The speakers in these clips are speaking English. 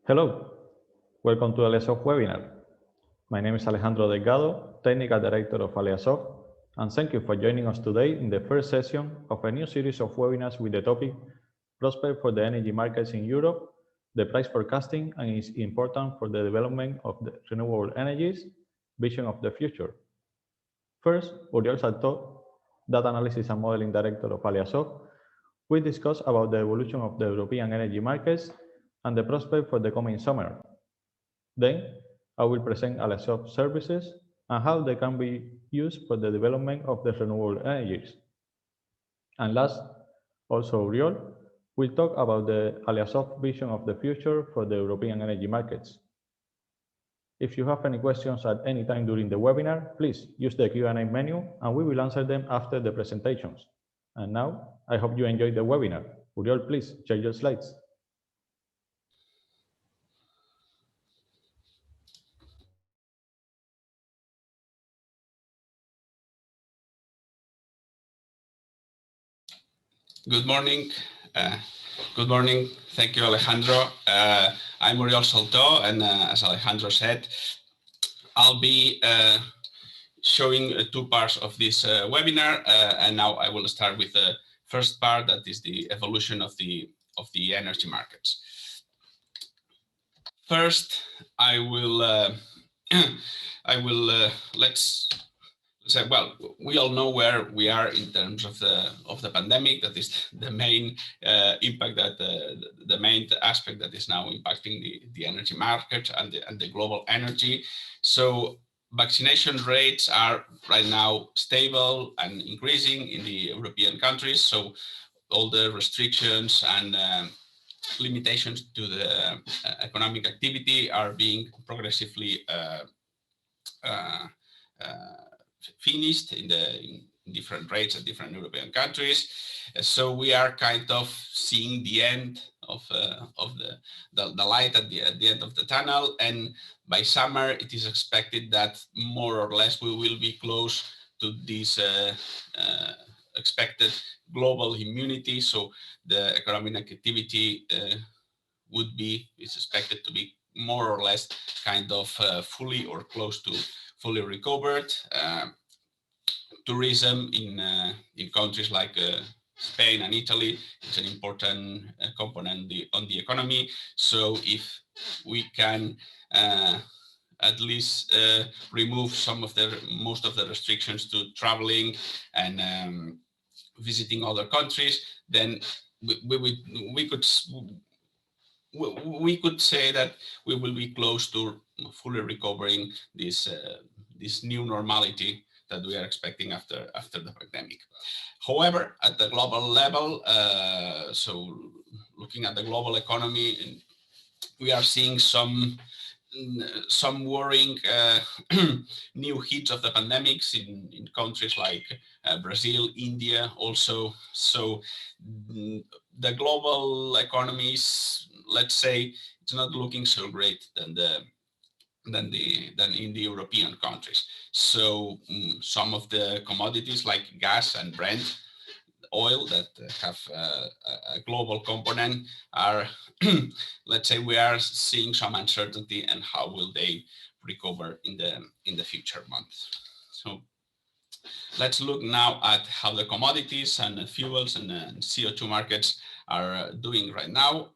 Hello, welcome to Aliasoft webinar. My name is Alejandro Delgado, Technical Director of Aliasoft, and thank you for joining us today in the first session of a new series of webinars with the topic Prospect for the Energy Markets in Europe, the Price Forecasting and its Importance for the Development of the Renewable Energies, Vision of the Future. First, Uriol Saltó, Data Analysis and Modeling Director of Aliasoft, will discuss about the evolution of the European energy markets and the prospect for the coming summer. Then, I will present Aliasoft services and how they can be used for the development of the renewable energies. And last, also Uriol will talk about the Aliasoft vision of the future for the European energy markets. If you have any questions at any time during the webinar, please use the Q&A menu and we will answer them after the presentations. And now, I hope you enjoyed the webinar. Uriol, please share your slides. Good morning. Good morning. Thank you, Alejandro. I'm Uriol Saltó, and as Alejandro said, I'll be showing two parts of this webinar, and now I will start with the first part, that is the evolution of the energy markets. First, I will let's say, well, we all know where we are in terms of the pandemic. That is the main impact, that the main aspect that is now impacting the energy market and the global energy. So vaccination rates are right now stable and increasing in the European countries. So all the restrictions and limitations to the economic activity are being progressively finished in different rates at different European countries. So we are kind of seeing the end of the light at the end of the tunnel, and by summer it is expected that more or less we will be close to this expected global immunity. So the economic activity is expected to be more or less kind of fully or close to fully recovered. Tourism in countries like Spain and Italy is an important component on the economy. So if we can at least remove most of the restrictions to traveling and visiting other countries, then we could say that we will be close to fully recovering this new normality that we are expecting after the pandemic. However, at the global level, so looking at the global economy, we are seeing some worrying new hits of the pandemics in countries like Brazil, India also. So the global economies, let's say, it's not looking so great than in the European countries. So some of the commodities like gas and Brent oil that have a global component are, let's say, we are seeing some uncertainty, and how will they recover in the future months. So let's look now at how the commodities and fuels and CO2 markets are doing right now.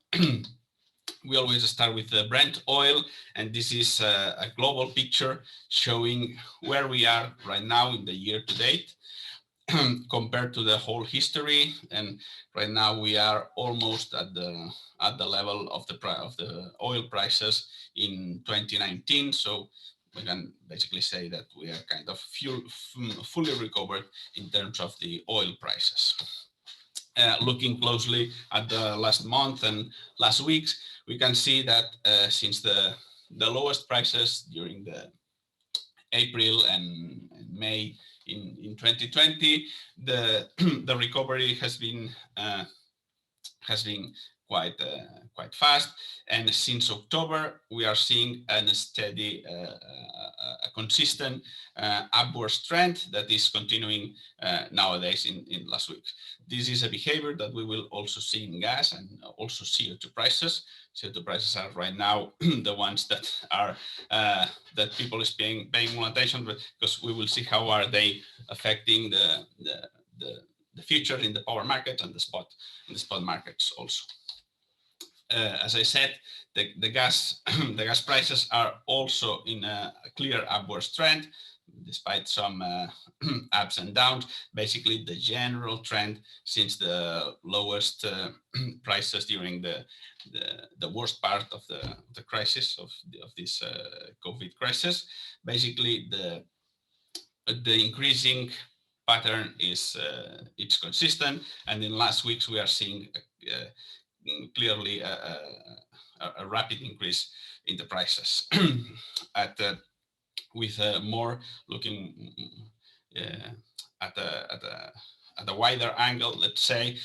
We always start with the Brent oil, and this is a global picture showing where we are right now in the year to date compared to the whole history. And right now we are almost at the level of the oil prices in 2019. So we can basically say that we are kind of fully recovered in terms of the oil prices. Looking closely at the last month and last weeks, we can see that since the lowest prices during the April and May in 2020, the recovery has been quite fast. And since October, we are seeing a steady, a consistent upwards trend that is continuing nowadays in last week. This is a behavior that we will also see in gas and also CO2 prices. CO2 prices are right now the ones that are that people is paying more attention, because we will see how are they affecting the future in the power market and the spot markets also. As I said, the gas the gas prices are also in a clear upwards trend, despite some ups and downs. Basically, the general trend since the lowest prices during the worst part of the crisis of this COVID crisis. Basically, the increasing pattern is it's consistent, and in last weeks we are seeing clearly a rapid increase in the prices with more looking at a wider angle. Let's say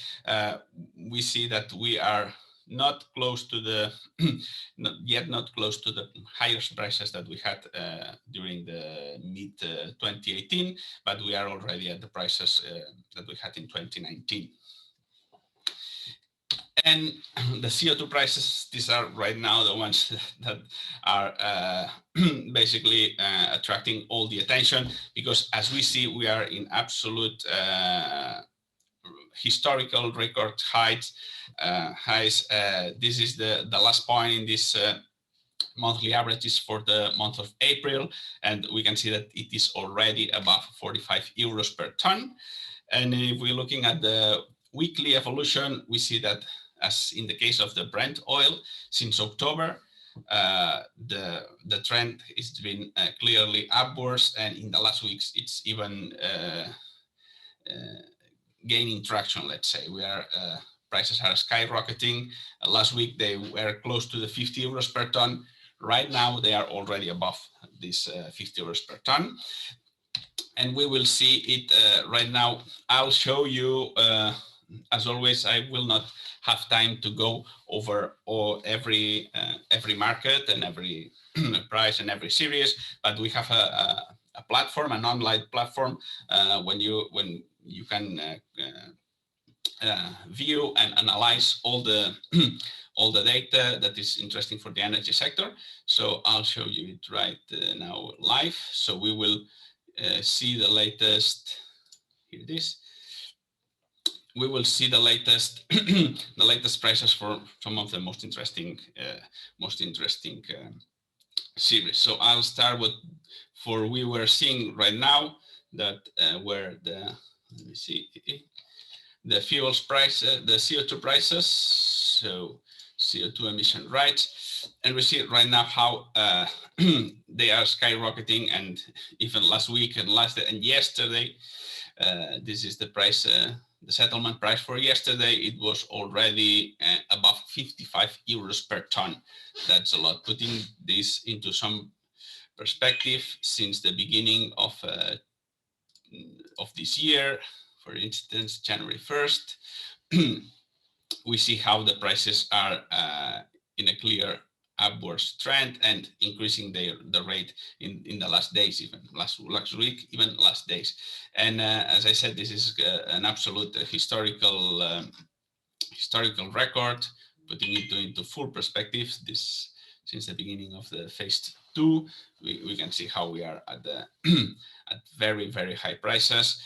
we see that we are not close to the not close to the highest prices that we had during the mid 2018, but we are already at the prices that we had in 2019. And the CO2 prices, these are right now the ones that are basically attracting all the attention, because as we see, we are in absolute historical record highs. This is the last point in this monthly averages for the month of April, and we can see that it is already above 45 euros per ton. And if we're looking at the weekly evolution, we see that, as in the case of the Brent oil, since October, the trend has been clearly upwards, and in the last weeks, it's even gaining traction. Let's say we are prices are skyrocketing. Last week they were close to the 50 euros per ton. Right now they are already above this 50 euros per ton, and we will see it right now. I'll show you. As always, I will not have time to go over every market and every price and every series, but we have a platform, an online platform, when you can view and analyze all the all the data that is interesting for the energy sector. So I'll show you it right now live. So we will see the latest. Here it is. We will see the latest the latest prices for some of the most interesting series. So I'll start with we were seeing right now that where the, let me see, the fuels price, the CO2 prices, so CO2 emission rights, and we see right now how they are skyrocketing, and even last week and yesterday, this is the price. The settlement price for yesterday, it was already above 55 euros per ton. That's a lot. Putting this into some perspective, since the beginning of this year, for instance, January 1st, we see how the prices are in a clear upwards trend and increasing the rate in the last days, even last week, even last days. And as I said, this is an absolute historical record, putting it into full perspective. This, since the beginning of the phase 2, we can see how we are at the at very, very high prices.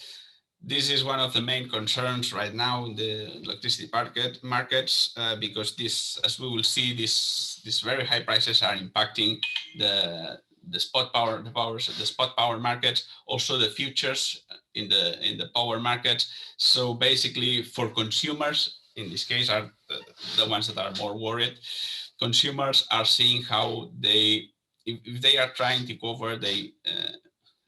This is one of the main concerns right now in the electricity markets, because this, as we will see, these very high prices are impacting the spot power, the spot power markets, also the futures in the power markets. So basically, for consumers, in this case, are the ones that are more worried. Consumers are seeing how they, if they are trying to cover the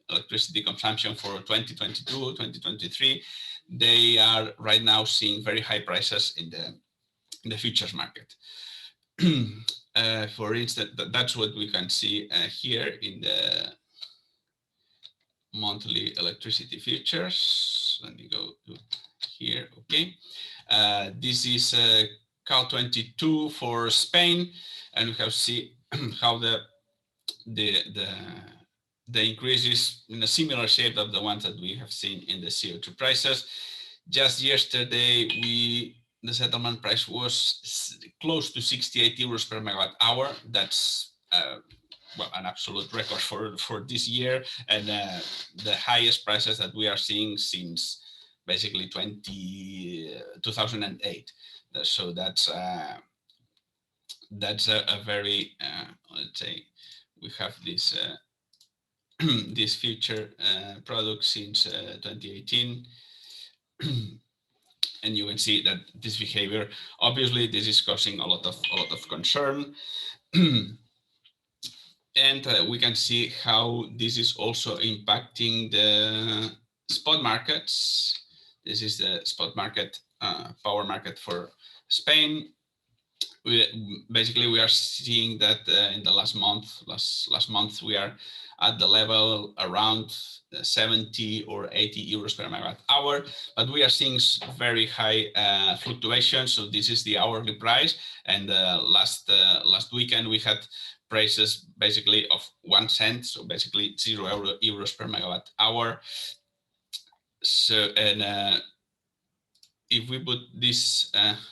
electricity consumption for 2022, 2023, they are right now seeing very high prices in the futures market. For instance, that's what we can see here in the monthly electricity futures. Let me go to here. Okay, this is Cal 22 for Spain, and we have see how the increase is in a similar shape of the ones that we have seen in the CO2 prices. Just yesterday, the settlement price was close to 68 euros per megawatt hour. That's well, an absolute record for this year, and the highest prices that we are seeing since basically 2008. So that's a very let's say we have this this future product since 2018. And you can see that this behavior, obviously, this is causing a lot of concern. And we can see how this is also impacting the spot markets. This is the spot market, power market for Spain. Basically, we are seeing that in the last month we are at the level around 70 or 80 euros per megawatt hour, but we are seeing very high fluctuations. So this is the hourly price, and last weekend we had prices basically of 1 cent, so basically €0 per megawatt hour. So, and if we put this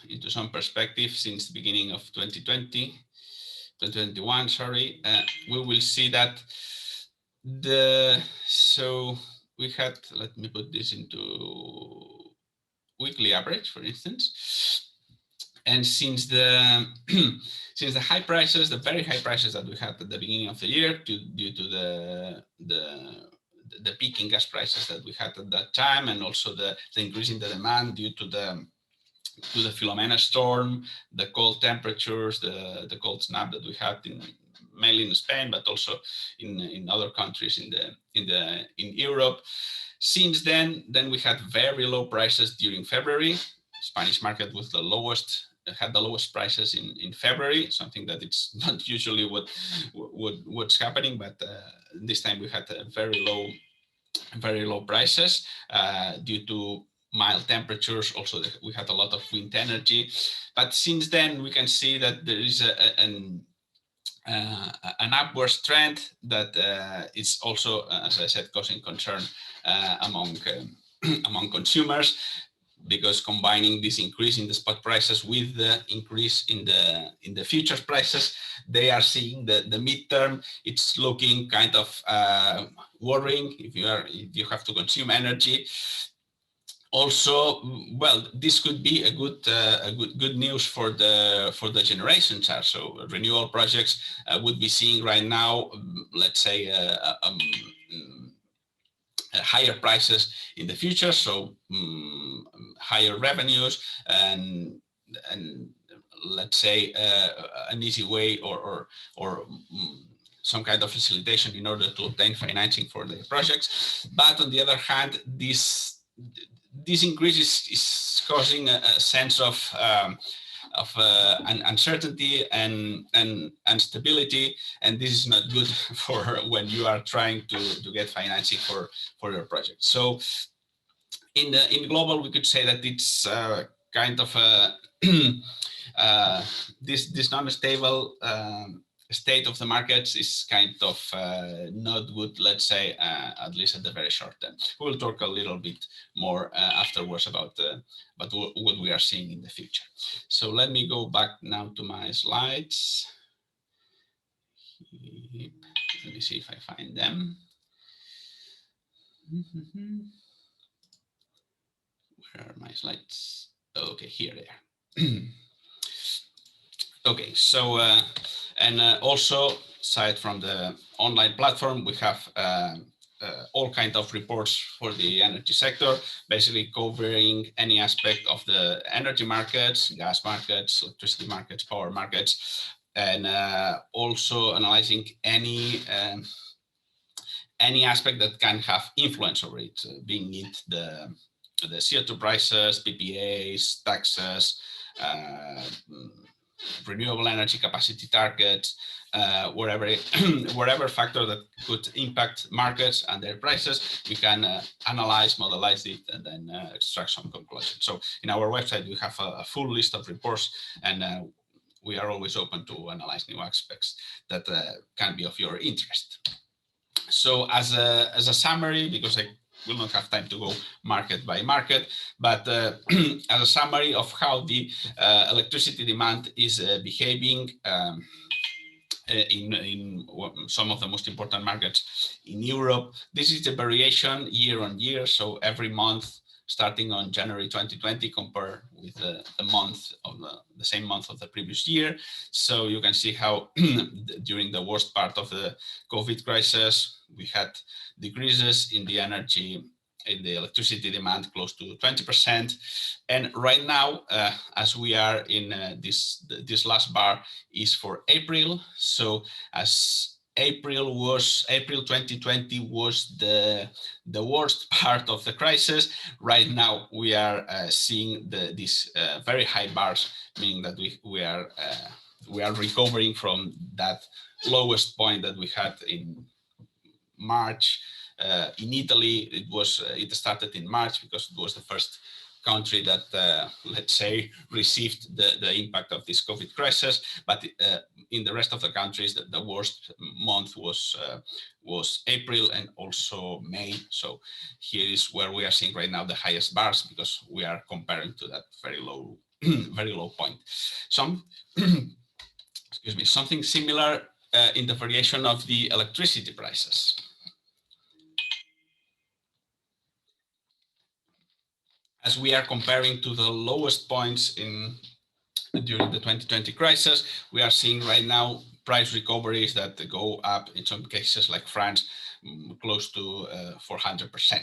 into some perspective, since the beginning of 2021, sorry, we will see that so we had, let me put this into weekly average, for instance. And since the since the high prices, the very high prices that we had at the beginning of the year, due to the peaking gas prices that we had at that time, and also the increase in the demand due to the Filomena storm, the cold temperatures, the cold snap that we had mainly in Spain, but also in other countries in Europe. Since then we had very low prices during February. Spanish market with the lowest had the lowest prices in February, something that it's not usually what's happening, but this time we had very low prices due to mild temperatures. Also, we had a lot of wind energy, but since then we can see that there is an upward trend that is also, as I said, causing concern among consumers, because combining this increase in the spot prices with the increase in the futures prices, they are seeing the midterm. It's looking kind of worrying if you have to consume energy. Also, well, this could be a good news for the generation charge. So renewable projects would be seeing right now, let's say, higher prices in the future, so higher revenues, and let's say an easy way or some kind of facilitation in order to obtain financing for the projects. But on the other hand, this increase is causing a sense of uncertainty and instability, and this is not good for when you are trying to get financing for your project. So in global, we could say that it's kind of this non-stable state of the markets is kind of not good, let's say, at least at the very short term. We'll talk a little bit more afterwards about what we are seeing in the future. So let me go back now to my slides. Let me see if I find them. Where are my slides? Okay, here they are. Okay, so and also, aside from the online platform, we have all kinds of reports for the energy sector, basically covering any aspect of the energy markets, gas markets, electricity markets, power markets, and also analyzing any aspect that can have influence over it, being it the CO2 prices, PPAs, taxes, renewable energy capacity targets, whatever factor that could impact markets and their prices, we can analyze, modelize it, and then extract some conclusions. So in our website, we have a full list of reports, and we are always open to analyze new aspects that can be of your interest. So as a summary, because I will not have time to go market by market, but as a summary of how the electricity demand is behaving in some of the most important markets in Europe. This is the variation year on year. So every month, starting on January 2020, compared with the month of the same month of the previous year. So you can see how during the worst part of the COVID crisis, we had decreases in the electricity demand close to 20%. And right now, as we are in this last bar is for April. So as April 2020 was the worst part of the crisis. Right now, we are seeing these very high bars, meaning that we are recovering from that lowest point that we had in March. In Italy, it started in March because it was the first country that, let's say, received the impact of this COVID crisis. But in the rest of the countries, the worst month was April and also May. So here is where we are seeing right now the highest bars, because we are comparing to that very low, very low point. Excuse me, something similar in the variation of the electricity prices. As we are comparing to the lowest points during the 2020 crisis, we are seeing right now price recoveries that go up in some cases, like France, close to 400%.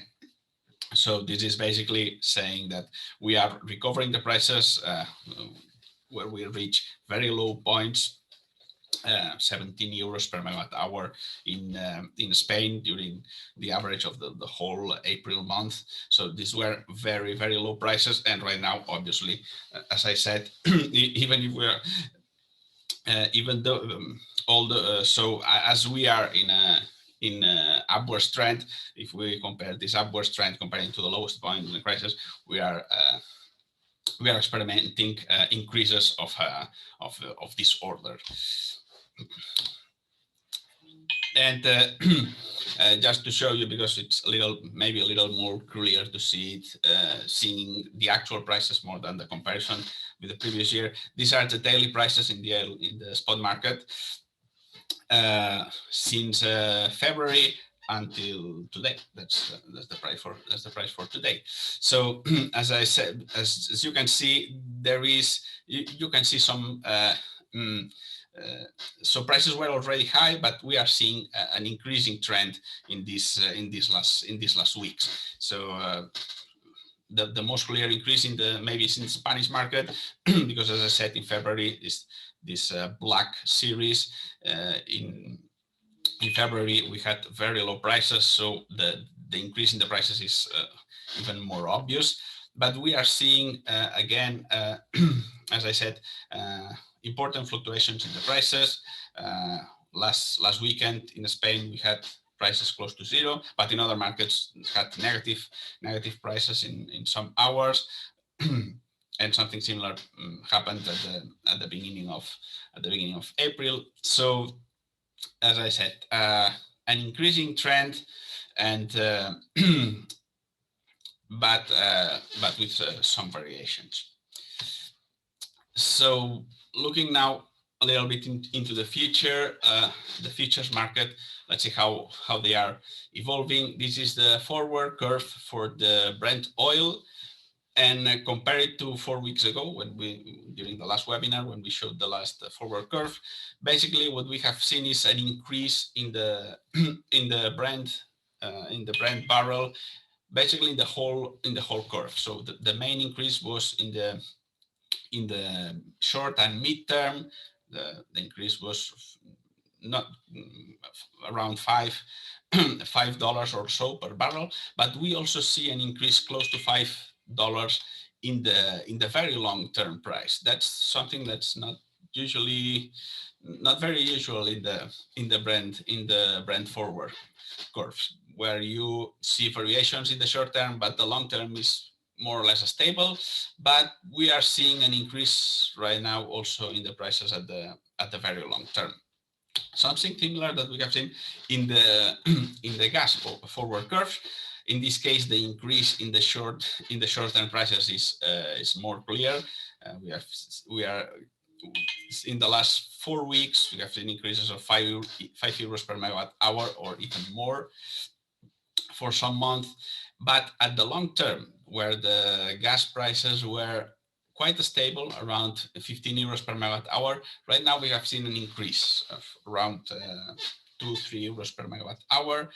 So this is basically saying that we are recovering the prices where we reach very low points. 17 euros per megawatt hour in Spain during the average of the whole April month. So these were very, very low prices. And right now, obviously, as I said, even if we're, even though so as we are in a upward trend, if we compare this upward trend comparing to the lowest point in the crisis, we are experimenting increases of this order. And just to show you, because it's maybe a little more clear to see it, seeing the actual prices more than the comparison with the previous year. These are the daily prices in the spot market since February until today. That's the price for today. So as I said, as you can see, you can see some. So prices were already high, but we are seeing an increasing trend in these last weeks. So the most clear increase maybe is in the Spanish market, because as I said, in February is this black series. In February we had very low prices, so the increase in the prices is even more obvious. But we are seeing again, as I said, important fluctuations in the prices. Last weekend in Spain we had prices close to zero, but in other markets had negative prices in some hours. And something similar happened at the beginning of April. So as I said, an increasing trend, and but with some variations. So looking now a little bit into the future, the futures market, let's see how they are evolving. This is the forward curve for the Brent oil, and compare it to 4 weeks ago during the last webinar when we showed the last forward curve. Basically, what we have seen is an increase in the Brent barrel, basically in the whole curve. So the main increase was in the short and mid-term. The increase was not around $5 or so per barrel, but we also see an increase close to $5 in the very long-term price. That's something that's not usually not very usual in the Brent forward curves, where you see variations in the short term, but the long term is more or less stable. But we are seeing an increase right now also in the prices at the very long term. Something similar that we have seen in the in the gas forward curves. In this case, the increase in the short term prices is more clear. We are in the last 4 weeks we have seen increases of 5 euros per megawatt hour or even more for some months. But at the long term, where the gas prices were quite stable around 15 euros per megawatt hour, right now we have seen an increase of around 2-3 euros per megawatt hour.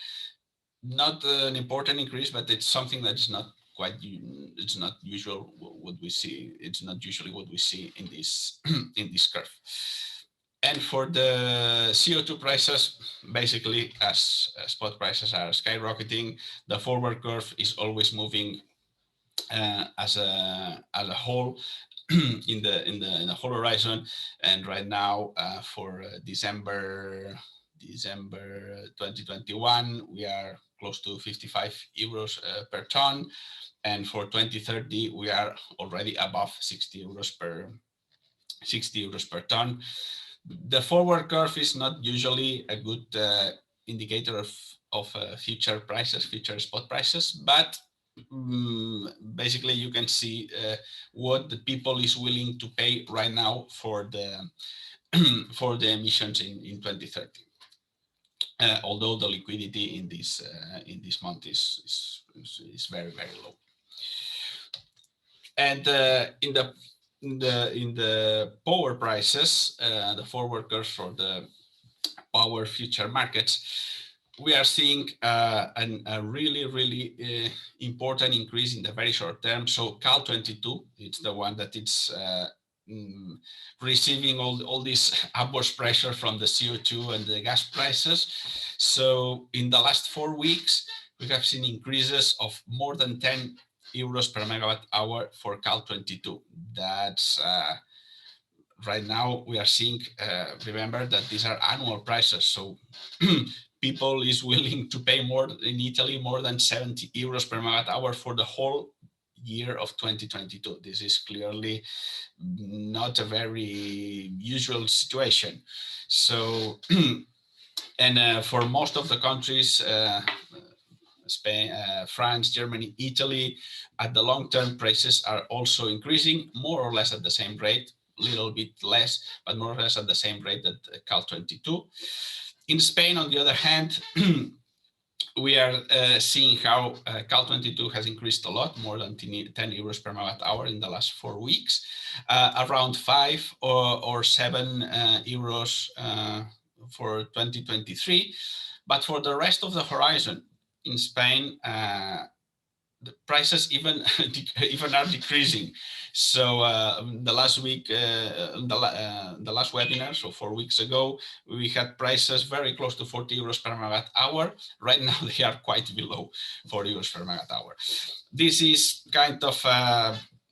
Not an important increase, but it's something that is not quite, it's not usual what we see. It's not usually what we see in this in this curve. And for the CO2 prices, basically, as spot prices are skyrocketing, the forward curve is always moving as a whole in the whole horizon. And right now, for December 2021, we are close to 55 euros per ton, and for 2030 we are already above 60 euros per ton. The forward curve is not usually a good indicator of future prices, future spot prices, but basically you can see what the people is willing to pay right now for the for the emissions in 2030. Although the liquidity in this month is very low. And in the power prices, the forward curve for the power future markets, we are seeing a really important increase in the very short term. So Cal 22, it's the one that it's receiving all this upwards pressure from the CO2 and the gas prices. So in the last 4 weeks, we have seen increases of more than 10 euros per megawatt hour for Cal 22. That's right now we are seeing, remember that these are annual prices. So people is willing to pay more in Italy, more than 70 euros per megawatt hour for the whole year of 2022. This is clearly not a very usual situation. So, and for most of the countries, Spain, France, Germany, Italy, at the long term prices are also increasing more or less at the same rate, little bit less, but more or less at the same rate that Cal 22. In Spain, on the other hand, we are seeing how Cal 22 has increased a lot, more than 10 euros per megawatt hour in the last 4 weeks, around 5 or 7 euros for 2023. But for the rest of the horizon in Spain, the prices even are decreasing. So the last week, the last webinar, so 4 weeks ago, we had prices very close to 40 euros per megawatt hour. Right now, they are quite below 40 euros per megawatt hour. This is kind of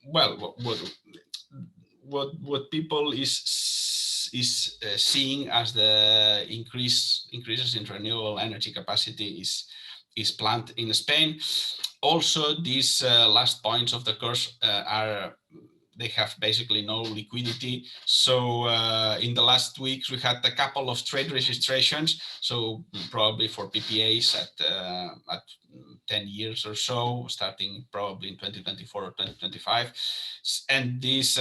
well, what people is seeing as the increases in renewable energy capacity is planned in Spain. Also, these last points of the curve they have basically no liquidity. So in the last weeks, we had a couple of trade registrations. So probably for PPAs at 10 years or so, starting probably in 2024 or 2025. And this,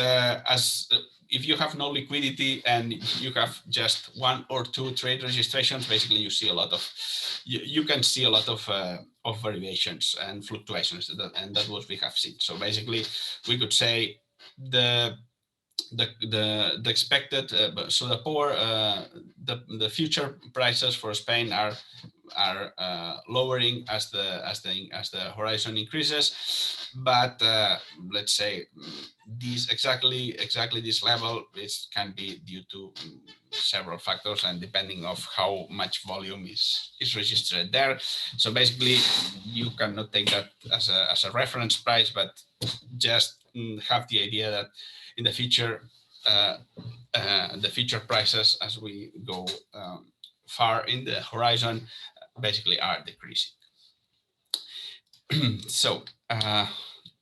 if you have no liquidity and you have just 1 or 2 trade registrations, basically you see a lot of, you can see a lot of variations and fluctuations, and that's what we have seen. So basically, we could say the expected so the power the future prices for Spain are lowering as the horizon increases, but let's say these exactly this level can be due to several factors and depending of how much volume is registered there. So basically you cannot take that as a reference price, but just have the idea that in the future the future prices as we go far in the horizon basically are decreasing. So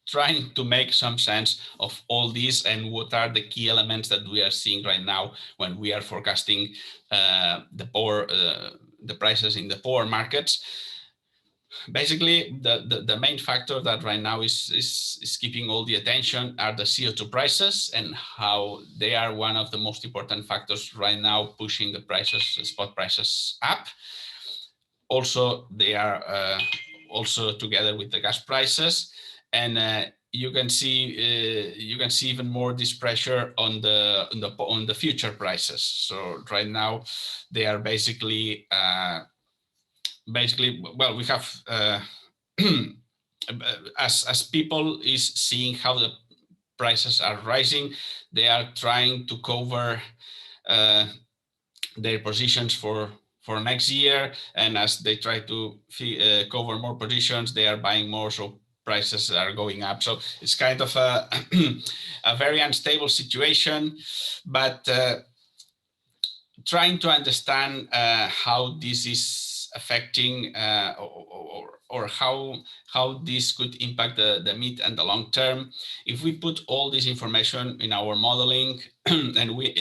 trying to make some sense of all this and what are the key elements that we are seeing right now when we are forecasting the prices in the power markets. Basically, the main factor that right now is keeping all the attention are the CO2 prices and how they are one of the most important factors right now pushing the prices, spot prices up. Also, they are also together with the gas prices, and you can see even more this pressure on the future prices. So right now, they are basically well, we have as people is seeing how the prices are rising, they are trying to cover their positions for next year, and as they try to cover more positions, they are buying more, so prices are going up. So it's kind of a a very unstable situation, but trying to understand how this is affecting or how this could impact the mid and the long term. If we put all this information in our modeling and we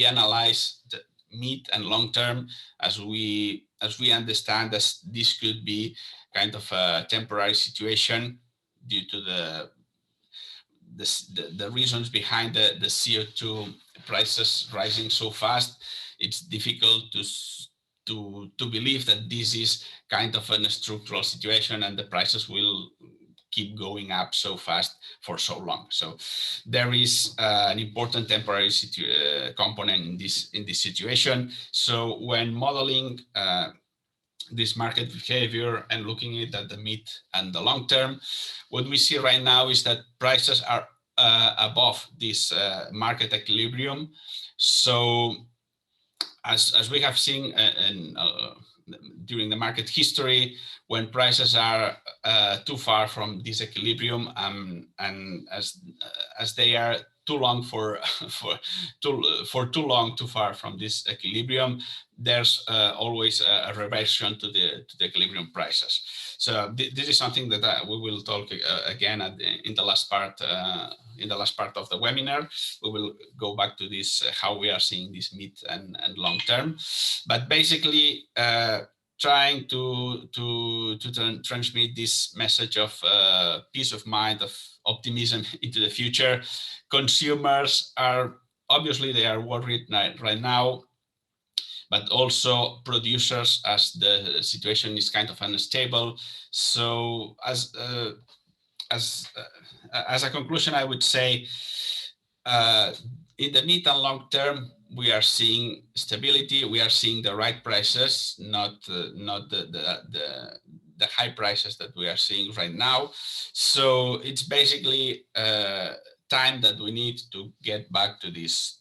analyze the mid and long term, as we understand that this could be kind of a temporary situation due to the reasons behind the CO2 prices rising so fast. It's difficult to believe that this is kind of a structural situation and the prices will keep going up so fast for so long. So there is an important temporary component in this situation. So when modeling this market behavior and looking at the mid and the long term, what we see right now is that prices are above this market equilibrium. So as we have seen during the market history, when prices are too far from this equilibrium, and as they are too long for too long too far from this equilibrium, there's always a reversion to the equilibrium prices. So this is something that we will talk again in the last part of the webinar. We will go back to this how we are seeing this mid and long term, but basically trying to transmit this message of peace of mind, of optimism into the future. Consumers are obviously they are worried right now, but also producers as the situation is kind of unstable. So as a conclusion, I would say in the mid and long term, we are seeing stability. We are seeing the right prices, not the high prices that we are seeing right now. So it's basically time that we need to get back to this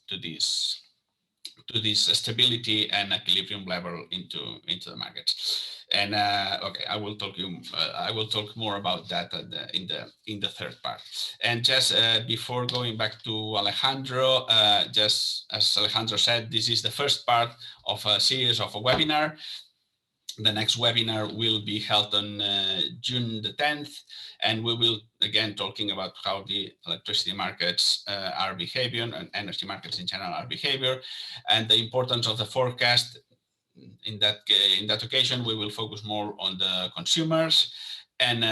stability and equilibrium level into the market. And okay, I will talk more about that in the third part. And just before going back to Alejandro, just as Alejandro said, this is the first part of a series of a webinar. The next webinar will be held on June the 10th, and we will again talking about how the electricity markets are behaving and energy markets in general are behaving, and the importance of the forecast. In that occasion, we will focus more on the consumers, and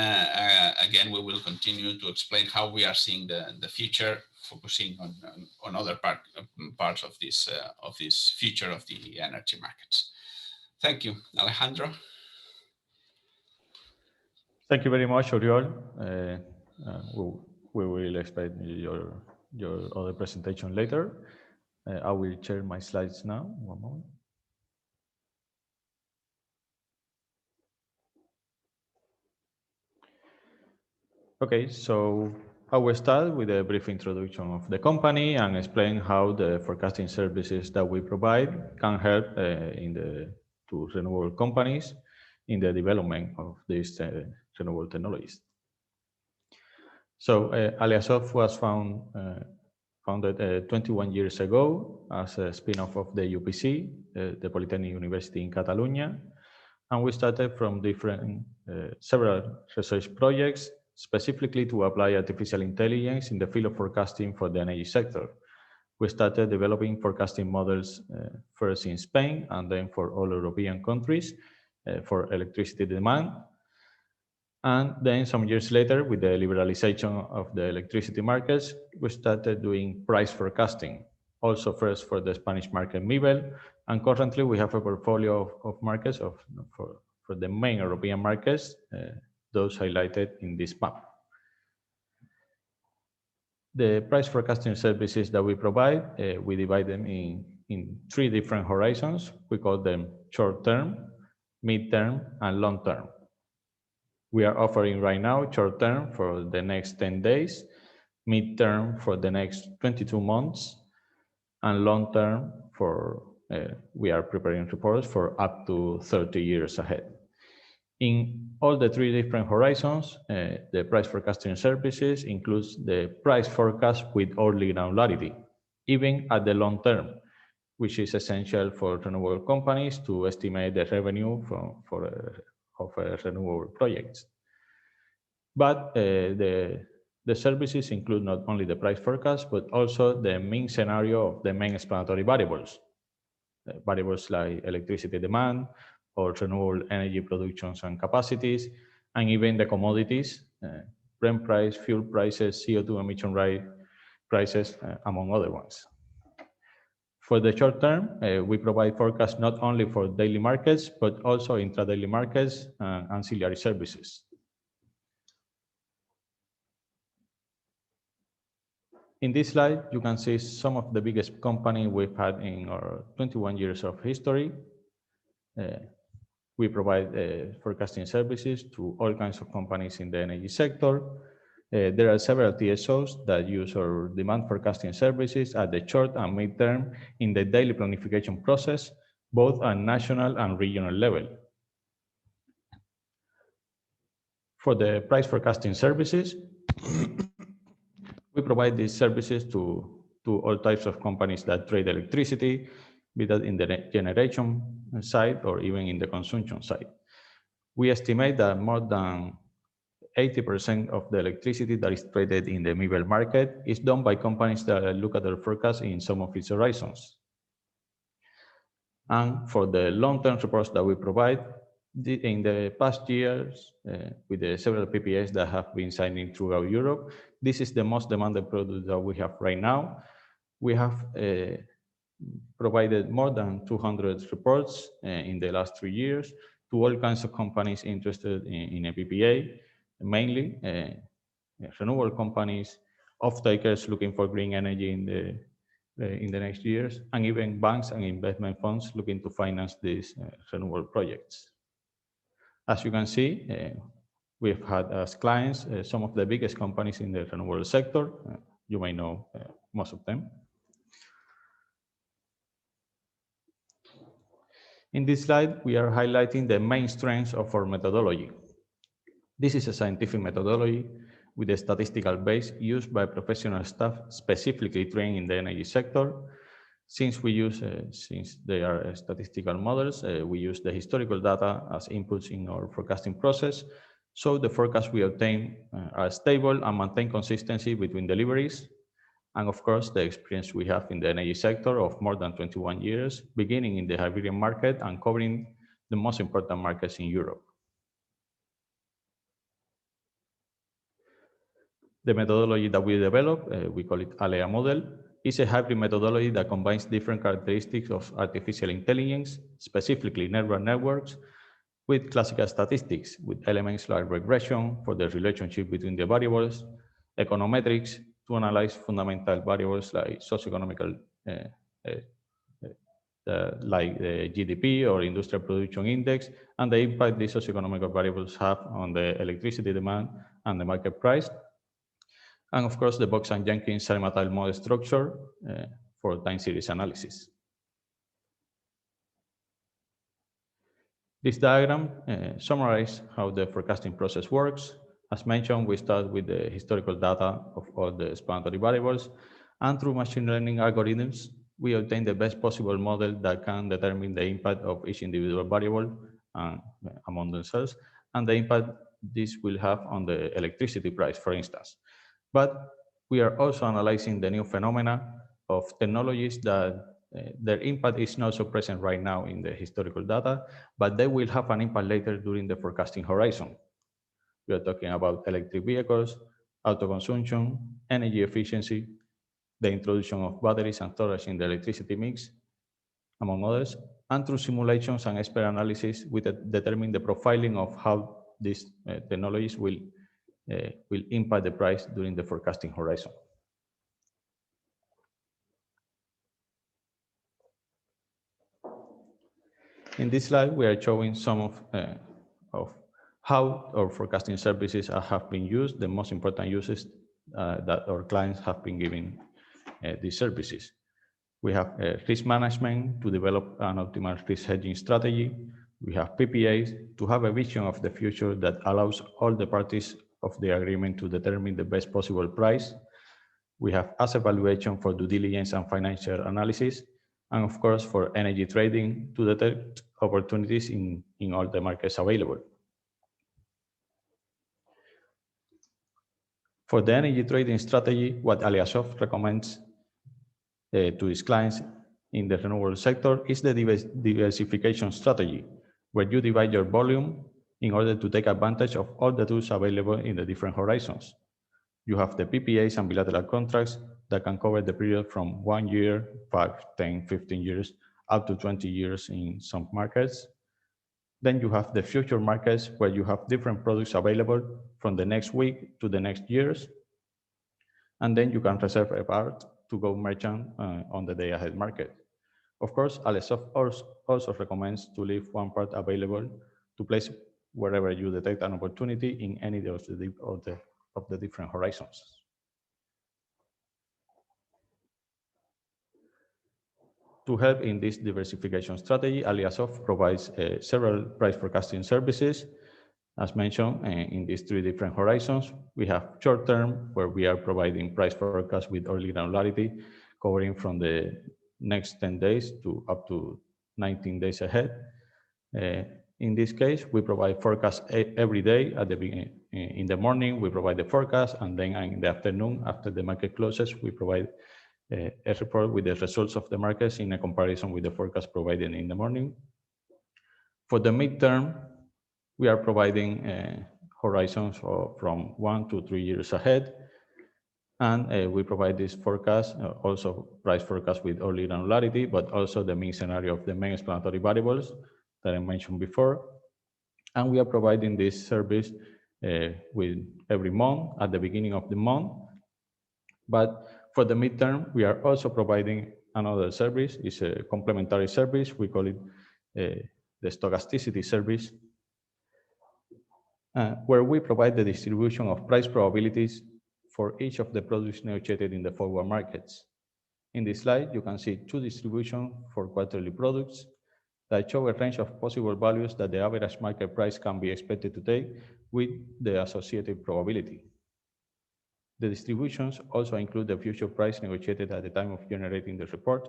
again, we will continue to explain how we are seeing the future, focusing on other parts of this future of the energy markets. Thank you, Alejandro. Thank you very much, Oriol. We will expect your other presentation later. I will share my slides now. One moment. Okay, so I will start with a brief introduction of the company and explain how the forecasting services that we provide can help to renewable companies in the development of these renewable technologies. So Aliasov was founded 21 years ago as a spin-off of the UPC, the Polytechnic University in Catalonia. And we started from several research projects, specifically to apply artificial intelligence in the field of forecasting for the energy sector. We started developing forecasting models first in Spain and then for all European countries for electricity demand. And then some years later, with the liberalization of the electricity markets, we started doing price forecasting, also first for the Spanish market MIBEL, and currently we have a portfolio of markets for the main European markets, those highlighted in this map. The price forecasting services that we provide, we divide them in three different horizons. We call them short-term, mid-term, and long-term. We are offering right now short-term for the next 10 days, mid-term for the next 22 months, and long-term for, we are preparing reports for up to 30 years ahead. In all the three different horizons, the price forecasting services includes the price forecast with early granularity, even at the long term, which is essential for renewable companies to estimate the revenue of renewable projects. But the services include not only the price forecast, but also the main scenario of the main explanatory variables. Variables like electricity demand or renewable energy productions and capacities, and even the commodities, Brent price, fuel prices, CO2 emission right prices, among other ones. For the short term, we provide forecasts not only for daily markets, but also intradaily markets and ancillary services. In this slide, you can see some of the biggest companies we've had in our 21 years of history. We provide forecasting services to all kinds of companies in the energy sector. There are several TSOs that use our demand forecasting services at the short and mid-term in the daily planification process, both at national and regional level. For the price forecasting services, we provide these services to all types of companies that trade electricity, be that in the generation side or even in the consumption side. We estimate that more than 80% of the electricity that is traded in the MIBEL market is done by companies that look at their forecast in some of its horizons. And for the long-term reports that we provide, in the past years, with the several PPAs that have been signing throughout Europe, this is the most demanded product that we have right now. We have provided more than 200 reports in the last 3 years to all kinds of companies interested in a PPA, mainly renewable companies, off-takers looking for green energy in the next years, and even banks and investment funds looking to finance these renewable projects. As you can see, we've had as clients some of the biggest companies in the renewable sector. You may know most of them. In this slide, we are highlighting the main strengths of our methodology. This is a scientific methodology with a statistical base used by professional staff specifically trained in the energy sector. Since they are statistical models, we use the historical data as inputs in our forecasting process. So the forecasts we obtain are stable and maintain consistency between deliveries. And of course, the experience we have in the energy sector of more than 21 years, beginning in the Iberian market and covering the most important markets in Europe. The methodology that we develop, we call it ALEA model, is a hybrid methodology that combines different characteristics of artificial intelligence, specifically neural networks, with classical statistics, with elements like regression for the relationship between the variables, econometrics to analyze fundamental variables like socioeconomical, like the GDP or industrial production index, and the impact these socioeconomic variables have on the electricity demand and the market price. And of course, the Box and Jenkins Salmatile model structure for time series analysis. This diagram summarizes how the forecasting process works. As mentioned, we start with the historical data of all the explanatory variables, And through machine learning algorithms, we obtain the best possible model that can determine the impact of each individual variable uh, among themselves and the impact this will have on the electricity price, for instance. But we are also analyzing the new phenomena of technologies that their impact is not so present right now in the historical data, but they will have an impact later during the forecasting horizon. We are talking about electric vehicles, auto consumption, energy efficiency, the introduction of batteries and storage in the electricity mix, among others. And through simulations and expert analysis, we determine the profiling of how these technologies will impact the price during the forecasting horizon. In this slide, we are showing some of how our forecasting services have been used, the most important uses that our clients have been giving these services. We have risk management to develop an optimal risk hedging strategy. We have PPAs to have a vision of the future that allows all the parties of the agreement to determine the best possible price. We have asset valuation for due diligence and financial analysis, and of course for energy trading to detect opportunities in all the markets available. For the energy trading strategy, what Aliasov recommends to its clients in the renewable sector is the diversification strategy, where you divide your volume in order to take advantage of all the tools available in the different horizons. You have the PPAs and bilateral contracts that can cover the period from 1 year, 5, 10, 15 years, up to 20 years in some markets. Then you have the future markets where you have different products available from the next week to the next years. And then you can reserve a part to go merchant on the day ahead market. Of course, Alesov also recommends to leave one part available to place wherever you detect an opportunity in any of the different horizons. To help in this diversification strategy, Aliasov provides several price forecasting services. As mentioned, in these three different horizons, we have short-term, where we are providing price forecasts with early granularity, covering from the next 10 days to up to 19 days ahead. In this case, we provide forecasts every day at the beginning. In the morning, we provide the forecast, and then in the afternoon, after the market closes, we provide a report with the results of the markets in a comparison with the forecast provided in the morning. For the midterm, we are providing horizons from 1 to 3 years ahead. And we provide this forecast, also price forecast with early granularity, but also the mean scenario of the main explanatory variables that I mentioned before. And we are providing this service with every month at the beginning of the month. But for the midterm, we are also providing another service. It's a complementary service. We call it the stochasticity service, where we provide the distribution of price probabilities for each of the products negotiated in the forward markets. In this slide, you can see two distributions for quarterly products that show a range of possible values that the average market price can be expected to take with the associated probability. The distributions also include the future price negotiated at the time of generating the report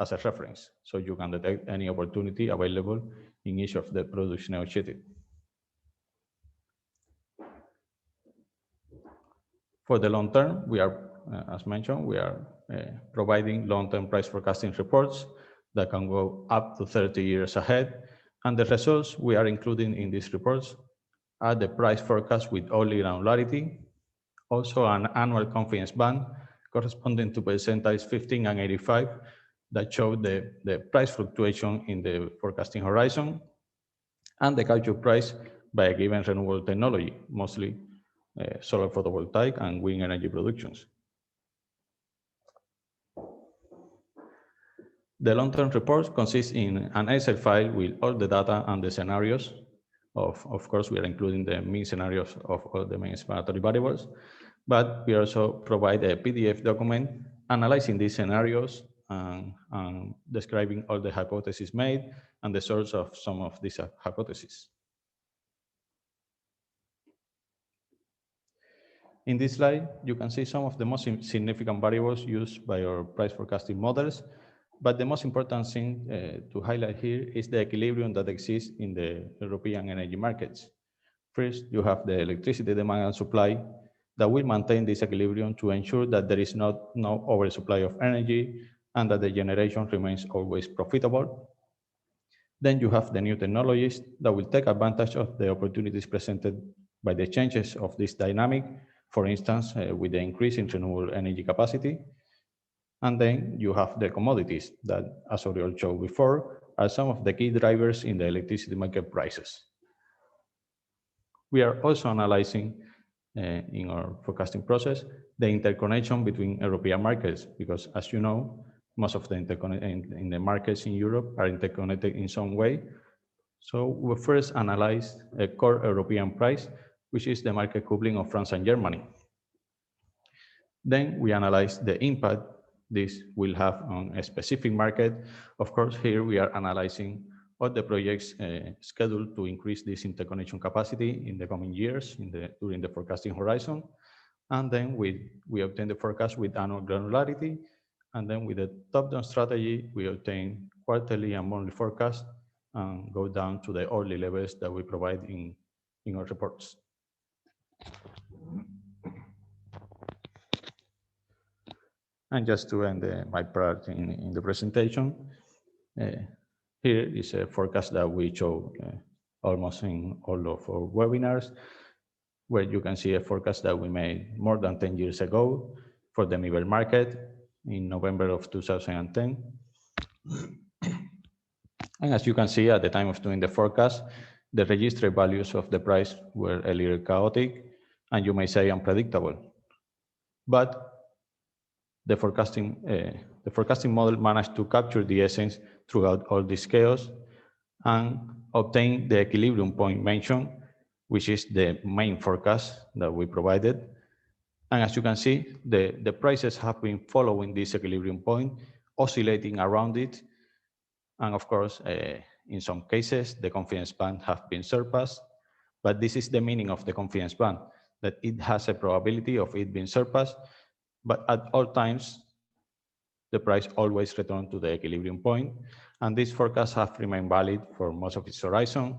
as a reference, so you can detect any opportunity available in each of the products negotiated. For the long term, we are, as mentioned, we are providing long-term price forecasting reports that can go up to 30 years ahead. And the results we are including in these reports are the price forecast with early granularity, also an annual confidence band corresponding to percentiles 15 and 85 that show the price fluctuation in the forecasting horizon, and the capture price by a given renewable technology, mostly solar photovoltaic and wind energy productions. The long-term report consists in an Excel file with all the data and the scenarios. Of course, we are including the mean scenarios of all the main explanatory variables, but we also provide a PDF document analyzing these scenarios and describing all the hypotheses made and the source of some of these hypotheses. In this slide, you can see some of the most significant variables used by our price forecasting models, but the most important thing to highlight here is the equilibrium that exists in the European energy markets. First, you have the electricity demand and supply that will maintain this equilibrium to ensure that there is no oversupply of energy and that the generation remains always profitable. Then you have the new technologies that will take advantage of the opportunities presented by the changes of this dynamic, for instance, with the increase in renewable energy capacity. And then you have the commodities that, as Oriol showed before, are some of the key drivers in the electricity market prices. We are also analyzing in our forecasting process the interconnection between European markets, because as you know, most of the in the markets in Europe are interconnected in some way. So we first analyze a core European price, which is the market coupling of France and Germany. Then we analyze the impact this will have on a specific market. Of course, here we are analyzing all the projects scheduled to increase this interconnection capacity in the coming years during the forecasting horizon. And then we obtain the forecast with annual granularity. And then with the top-down strategy, we obtain quarterly and monthly forecasts and go down to the hourly levels that we provide in our reports. And just to end my part in the presentation, here is a forecast that we show almost in all of our webinars, where you can see a forecast that we made more than 10 years ago for the middle market in November of 2010. And as you can see, at the time of doing the forecast, the registered values of the price were a little chaotic and you may say unpredictable. But the forecasting model managed to capture the essence throughout all this chaos and obtain the equilibrium point mentioned, which is the main forecast that we provided. And as you can see, the prices have been following this equilibrium point, oscillating around it. And of course, in some cases, the confidence band have been surpassed. But this is the meaning of the confidence band, that it has a probability of it being surpassed, but at all times, the price always returns to the equilibrium point. And these forecasts have remained valid for most of its horizon,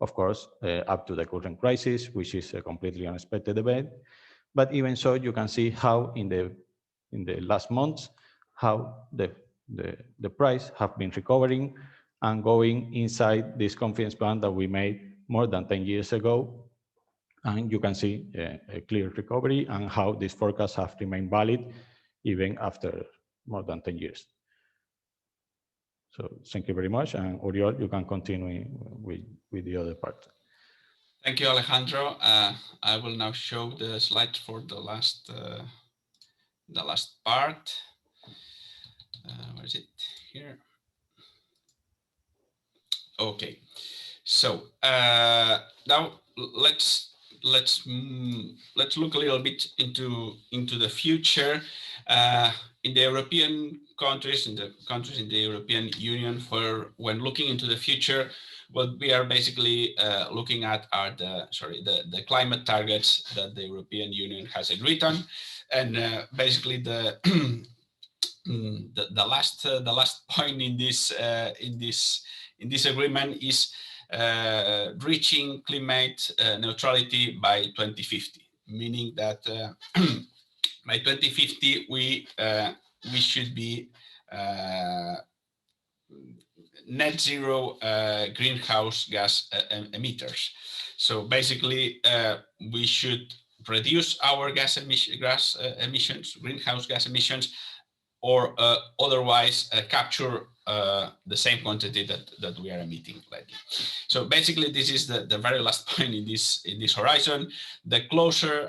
of course, up to the current crisis, which is a completely unexpected event. But even so, you can see how in the last months, how the price have been recovering and going inside this confidence band that we made more than 10 years ago. And you can see a clear recovery and how these forecasts have remained valid even after more than 10 years. So thank you very much. And Oriol, you can continue with the other part. Thank you, Alejandro. I will now show the slide for the last part. Where is it? Here. Okay. So now let's look a little bit into the future. In the European countries, in the European Union, when looking into the future, what we are basically looking at are the climate targets that the European Union has agreed on, and basically the last point in this agreement is reaching climate neutrality by 2050, meaning that by 2050 we should be net zero greenhouse gas emitters. So basically, we should reduce our greenhouse gas emissions, or otherwise capture the same quantity that we are emitting lately. So basically, this is the very last point in this horizon. The closer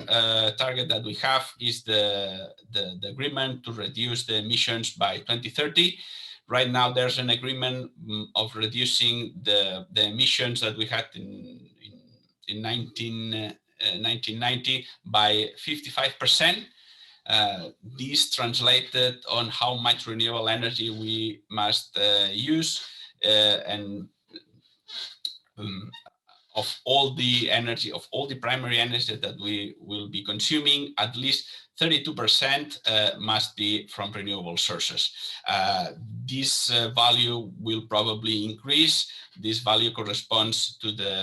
target that we have is the agreement to reduce the emissions by 2030. Right now, there's an agreement of reducing the emissions that we had in 1990 by 55%. This translated on how much renewable energy we must use, and of all the energy, of all the primary energy that we will be consuming, at least 32% must be from renewable sources. This value will probably increase. This value corresponds to the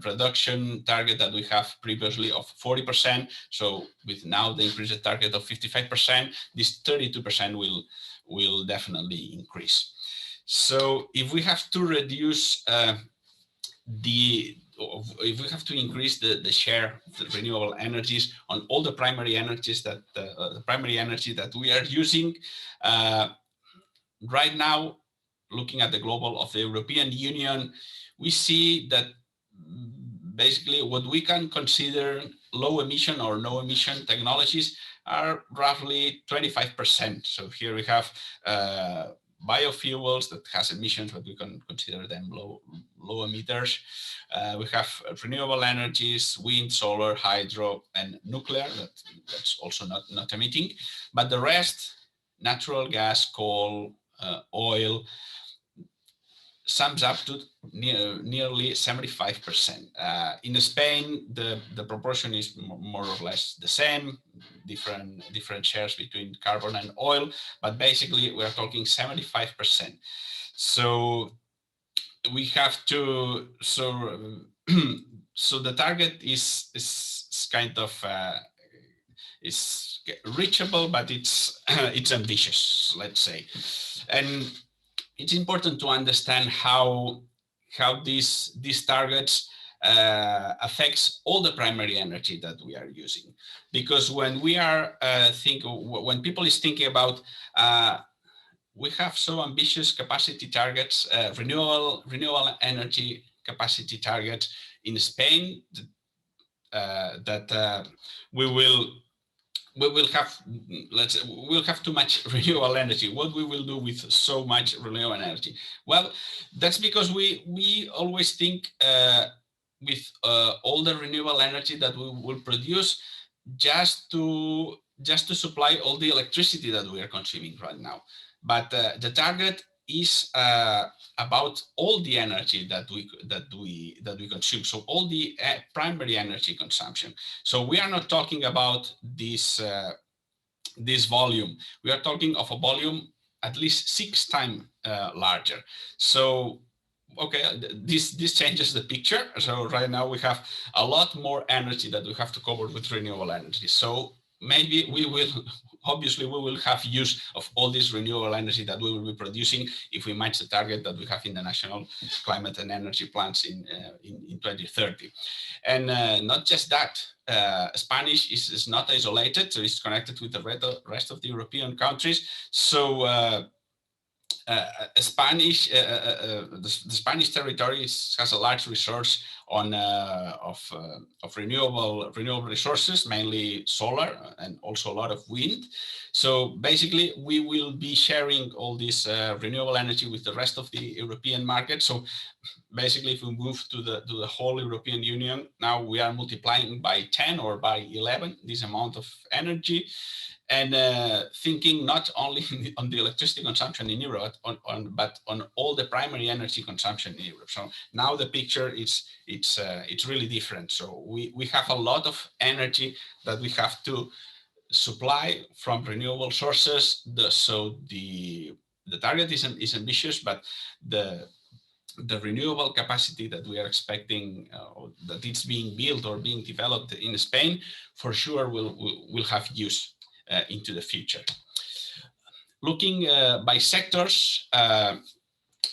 reduction target that we have previously of 40%. So with now the increased target of 55%, this 32% will definitely increase. So if we have to reduce if we have to increase the share of the renewable energies on all the primary energies that the primary energy that we are using right now, looking at the global of the European Union, we see that basically what we can consider low emission or no emission technologies are roughly 25%. So here we have biofuels that has emissions, but we can consider them low emitters. We have renewable energies, wind, solar, hydro, and nuclear. That's also not emitting. But the rest, natural gas, coal, oil, sums up to nearly 75%. In Spain, the proportion is more or less the same, different shares between carbon and oil, but basically we're talking 75%. So we have to, so the target is kind of, is reachable, but it's ambitious, let's say. And it's important to understand how these targets affects all the primary energy that we are using, because when we are when people is thinking about we have so ambitious capacity targets, renewable energy capacity targets in Spain that we'll have too much renewable energy. What we will do with so much renewable energy? Well, that's because we always think with all the renewable energy that we will produce just to supply all the electricity that we are consuming right now. But the target is about all the energy that we consume. So all the primary energy consumption. So we are not talking about this volume. We are talking of a volume at least 6 times larger. So okay, this changes the picture. So right now we have a lot more energy that we have to cover with renewable energy. So maybe obviously we will have use of all this renewable energy that we will be producing if we match the target that we have in the national climate and energy plans in 2030. And not just that, Spanish is not isolated, so it's connected with the rest of the European countries. So the Spanish territory has a large resource of renewable resources, mainly solar and also a lot of wind. So basically, we will be sharing all this renewable energy with the rest of the European market. So basically, if we move to the whole European Union, now we are multiplying by 10 or by 11 this amount of energy. And thinking not only on the electricity consumption in Europe, but on all the primary energy consumption in Europe. So now the picture it's really different. So we have a lot of energy that we have to supply from renewable sources. So the target is ambitious, but the renewable capacity that we are expecting that it's being built or being developed in Spain, for sure will have use into the future. Looking by sectors,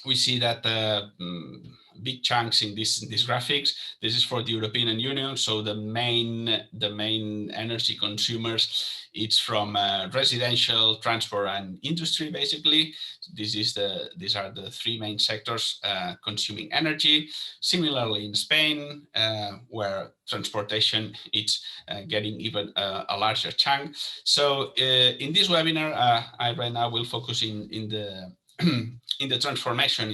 we see that big chunks in these graphics. This is for the European Union, so the main energy consumers, it's from residential, transport, and industry. Basically, these are the 3 main sectors consuming energy. Similarly, in Spain, where transportation is getting even a larger chunk. So in this webinar, I right now will focus in the transformation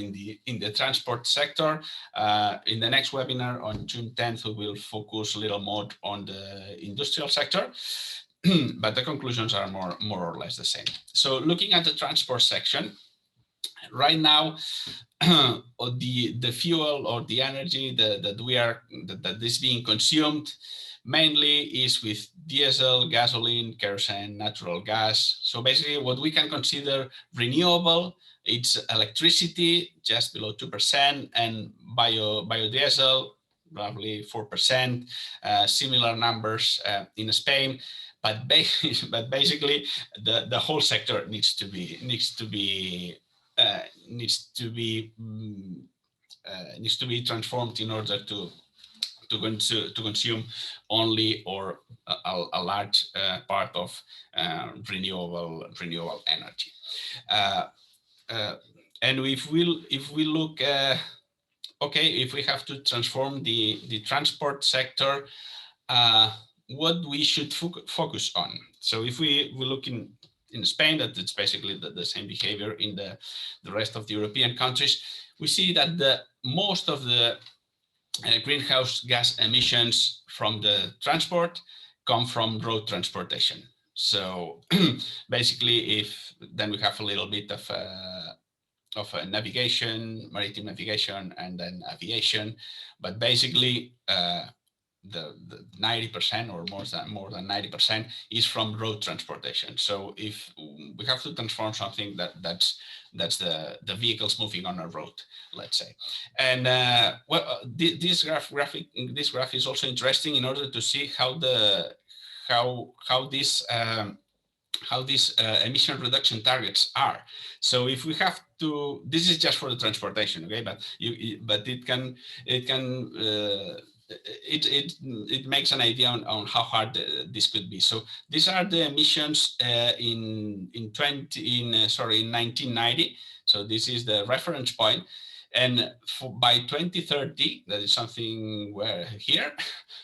in the transport sector. In the next webinar on June 10th, we will focus a little more on the industrial sector, but the conclusions are more or less the same. So looking at the transport section, Right now, the fuel or the energy that is being consumed mainly is with diesel, gasoline, kerosene, natural gas. So basically what we can consider renewable, it's electricity just below 2%, and biodiesel roughly 4%, similar numbers in Spain. But, but basically the whole sector needs to be uh, needs to be transformed in order to consume only or a large part of renewable energy. Uh, uh, and if we look, okay, if we have to transform the transport sector, what we should focus on. So if we look in Spain, that it's basically the same behavior in the rest of the European countries, we see that most of the greenhouse gas emissions from the transport come from road transportation. So basically, if then we have a little bit of navigation, maritime navigation, and then aviation, but basically the 90% or more than 90% is from road transportation. So if we have to transform something, that's the vehicles moving on a road, let's say. And this graph is also interesting in order to see how these emission reduction targets are. So if we have to, this is just for the transportation, okay? But it makes an idea on how hard this could be. So these are the emissions in 1990. So this is the reference point. And by 2030, that is something where here,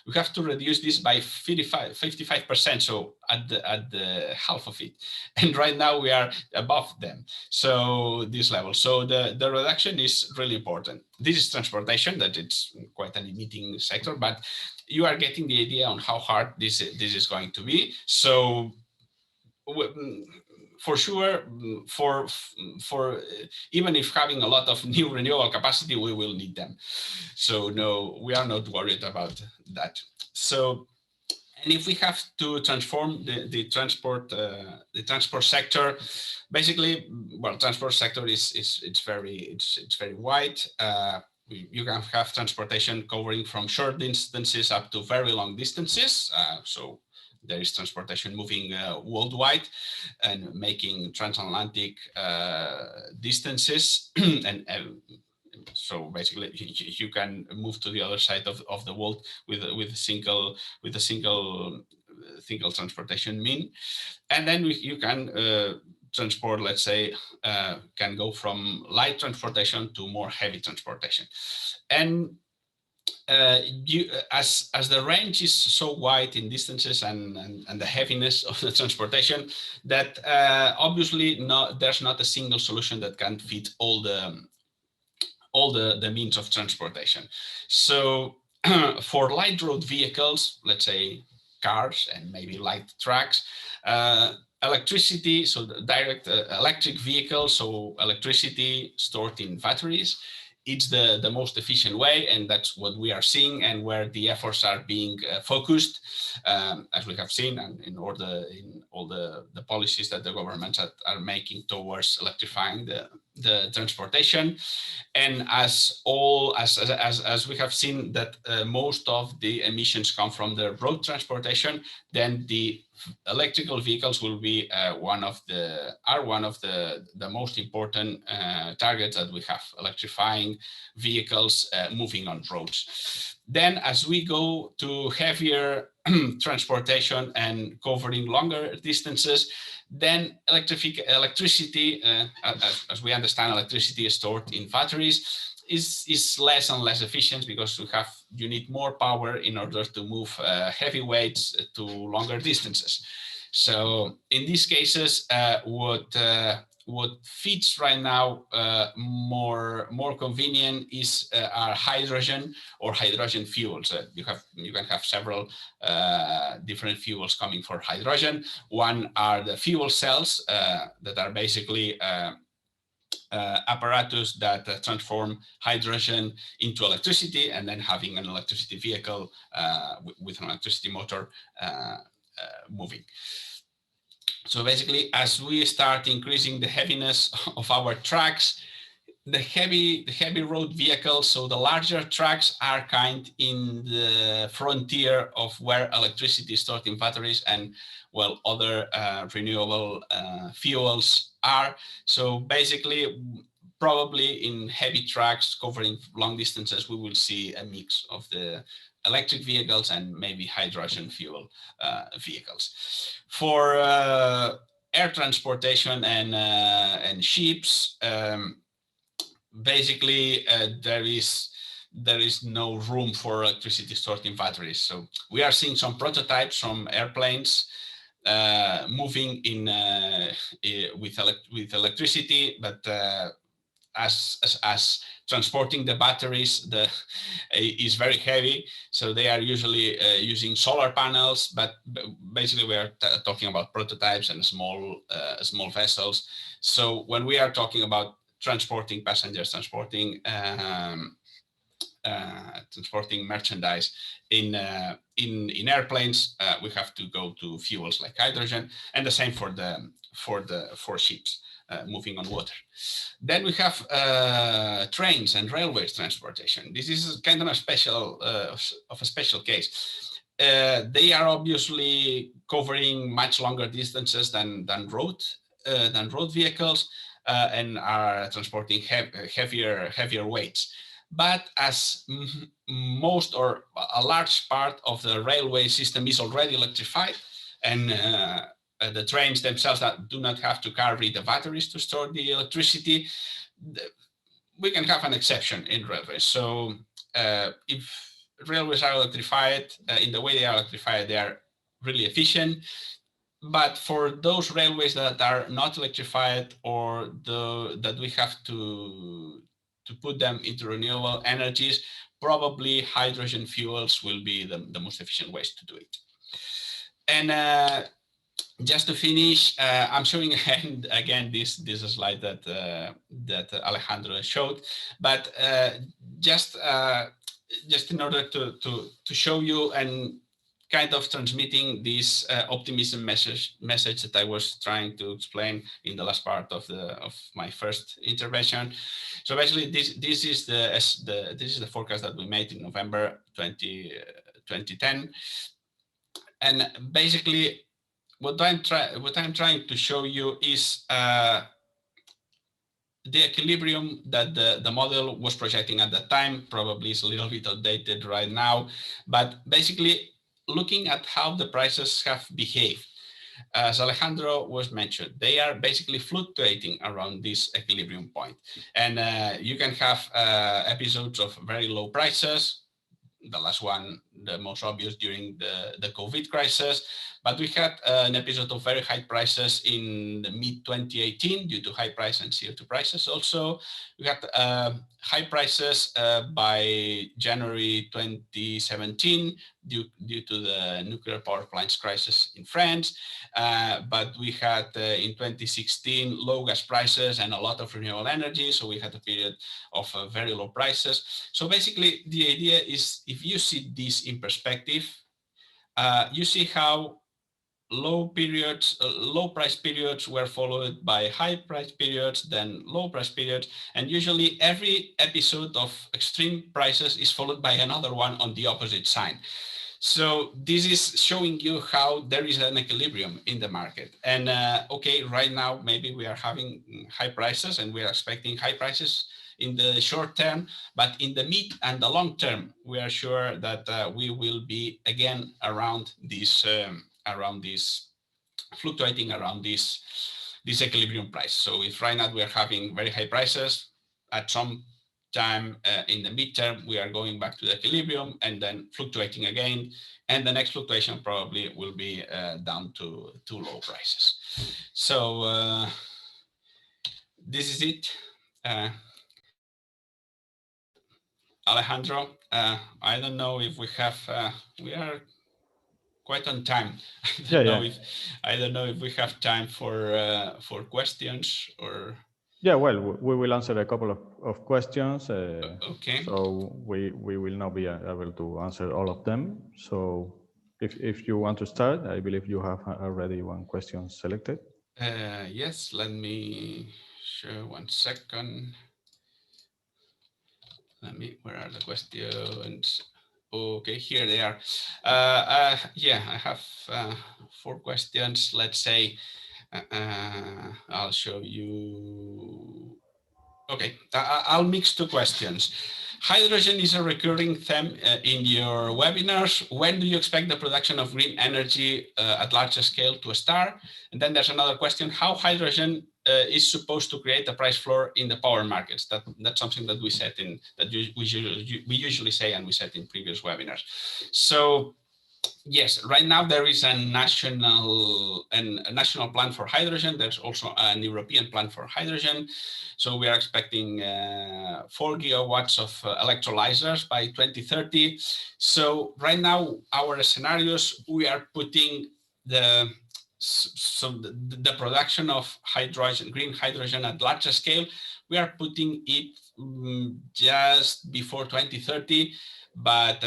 we have to reduce this by 55%, so at the half of it. And right now we are above them, so this level. So the reduction is really important. This is transportation, that it's quite an emitting sector, but you are getting the idea on how hard this is going to be. So for sure, for even if having a lot of new renewable capacity, we will need them. So no, we are not worried about that. So, and if we have to transform the transport sector, basically, well, transport sector it's very wide. You can have transportation covering from short distances up to very long distances. So there is transportation moving worldwide and making transatlantic distances. and so basically you can move to the other side of the world with a single transportation mean. And then you can transport, let's say, can go from light transportation to more heavy transportation. And as the range is so wide in distances and the heaviness of the transportation, that obviously there's not a single solution that can fit all the means of transportation. So for light road vehicles, let's say cars and maybe light trucks, electricity, so the direct electric vehicles, so electricity stored in batteries, it's the most efficient way, and that's what we are seeing and where the efforts are being focused, as we have seen, and in all the policies that the governments are making towards electrifying the transportation. And as we have seen that most of the emissions come from the road transportation, then the electrical vehicles will be one of the most important targets that we have, electrifying vehicles moving on roads. Then as we go to heavier transportation and covering longer distances, then electricity, as we understand, electricity is stored in batteries, is less and less efficient, because you need more power in order to move heavy weights to longer distances. So in these cases, what fits right now more convenient is are hydrogen or hydrogen fuels. You can have several different fuels coming for hydrogen. One are the fuel cells that are basically apparatus that transform hydrogen into electricity, and then having an electricity vehicle with an electricity motor moving. So basically, as we start increasing the heaviness of our trucks, the heavy road vehicles, so the larger trucks, are kind in the frontier of where electricity is stored in batteries and, well, other renewable fuels are. So basically, probably in heavy trucks covering long distances, we will see a mix of the electric vehicles and maybe hydrogen fuel vehicles. For air transportation and ships, basically there is no room for electricity stored in batteries. So we are seeing some prototypes from airplanes moving in with electricity, but as transporting the batteries is very heavy, so they are usually using solar panels. But basically, we are talking about prototypes and small vessels. So when we are talking about transporting passengers, transporting merchandise in airplanes, we have to go to fuels like hydrogen, and the same for ships moving on water. Then we have trains and railways transportation. This is kind of a special case. They are obviously covering much longer distances than road vehicles, and are transporting heavier weights. But as most or a large part of the railway system is already electrified, and the trains themselves that do not have to carry the batteries to store the electricity, we can have an exception in railways. So if railways are electrified in the way they are electrified, they are really efficient. But for those railways that are not electrified, or that we have to put them into renewable energies, probably hydrogen fuels will be the most efficient ways to do it. And just to finish, I'm showing again this slide that Alejandro showed, but just in order to show you and kind of transmitting this optimism message that I was trying to explain in the last part of my first intervention. So basically, this is the forecast that we made in November 2010, and basically, what I'm trying to show you is the equilibrium that the model was projecting at that time. Probably is a little bit outdated right now, but basically looking at how the prices have behaved. As Alejandro was mentioned, they are basically fluctuating around this equilibrium point. And you can have episodes of very low prices. The last one, the most obvious during the COVID crisis, but we had an episode of very high prices in the mid 2018 due to high price and CO2 prices. Also, we had high prices by January 2017 due to the nuclear power plants crisis in France. But we had in 2016 low gas prices and a lot of renewable energy. So we had a period of very low prices. So basically, the idea is, if you see this in perspective, you see how low price periods were followed by high price periods, then low price periods, and usually every episode of extreme prices is followed by another one on the opposite side. So this is showing you how there is an equilibrium in the market. And okay, right now maybe we are having high prices and we are expecting high prices in the short term, but in the mid and the long term, we are sure that we will be again around this fluctuating around this equilibrium price. So if right now we are having very high prices, at some time in the midterm, we are going back to the equilibrium and then fluctuating again. And the next fluctuation probably will be down to low prices. So this is it. Alejandro, I don't know if we have, we are quite on time. I don't know if we have time for questions or. Yeah, well, we will answer a couple of questions. Okay. So we will not be able to answer all of them. So if you want to start, I believe you have already one question selected. Yes, let me show 1 second. Where are the questions? Okay, here they are. Yeah, I have 4 questions. Let's say, I'll show you. Okay, I'll mix 2 questions. Hydrogen is a recurring theme in your webinars. When do you expect the production of green energy at larger scale to start? And then there's another question: how hydrogen is supposed to create a price floor in the power markets? That's something that we said in we usually say, and we said in previous webinars. So yes, right now there is a national plan for hydrogen. There's also an European plan for hydrogen. So we are expecting 4 gigawatts of electrolyzers by 2030. So right now, our scenarios, we are putting the production of hydrogen, green hydrogen at larger scale. We are putting it just before 2030. But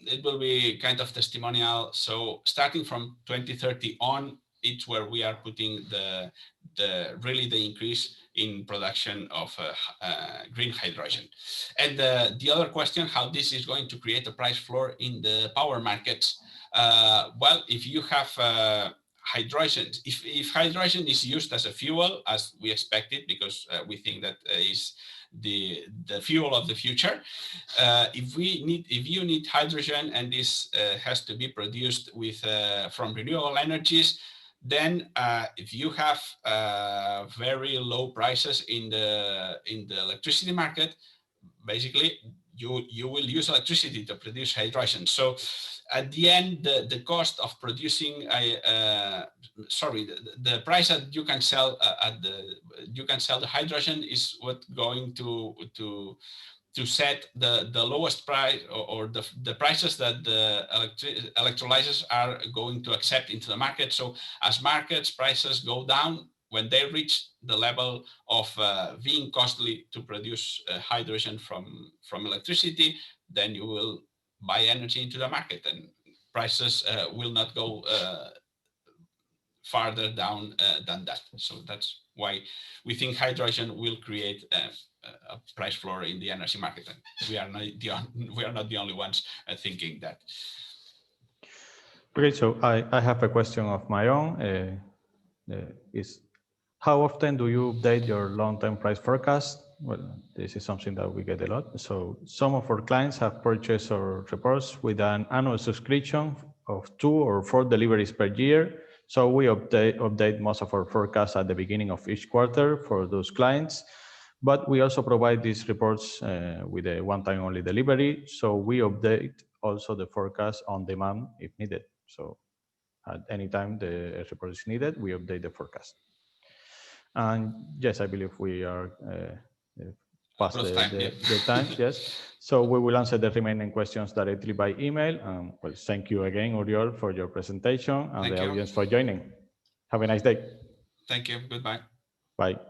it will be kind of testimonial. So starting from 2030 on, it's where we are putting the increase in production of green hydrogen. And the other question, how this is going to create a price floor in the power markets. Well, if you have hydrogen, if hydrogen is used as a fuel, as we expected, because we think that is the fuel of the future. If you need hydrogen, and this has to be produced with from renewable energies, then if you have very low prices in the electricity market, basically you will use electricity to produce hydrogen. So at the end, the cost of producing the price that you can sell the hydrogen is what going to set the lowest price, or the prices that the electrolyzers are going to accept into the market. So as markets prices go down, when they reach the level of being costly to produce hydrogen from electricity, then you will buy energy into the market, and prices will not go farther down than that. So that's why we think hydrogen will create a price floor in the energy market. And we are not the only ones thinking that. Okay, so I have a question of my own. Is how often do you update your long-term price forecast? Well, this is something that we get a lot. So some of our clients have purchased our reports with an annual subscription of 2 or 4 deliveries per year. So we update most of our forecasts at the beginning of each quarter for those clients. But we also provide these reports with a one-time only delivery. So we update also the forecast on demand if needed. So at any time the report is needed, we update the forecast. And yes, I believe we are past the time, yes. So we will answer the remaining questions directly by email. Well, thank you again, Oriol, for your presentation, and the audience for joining. Have a nice day. Thank you. Goodbye. Bye.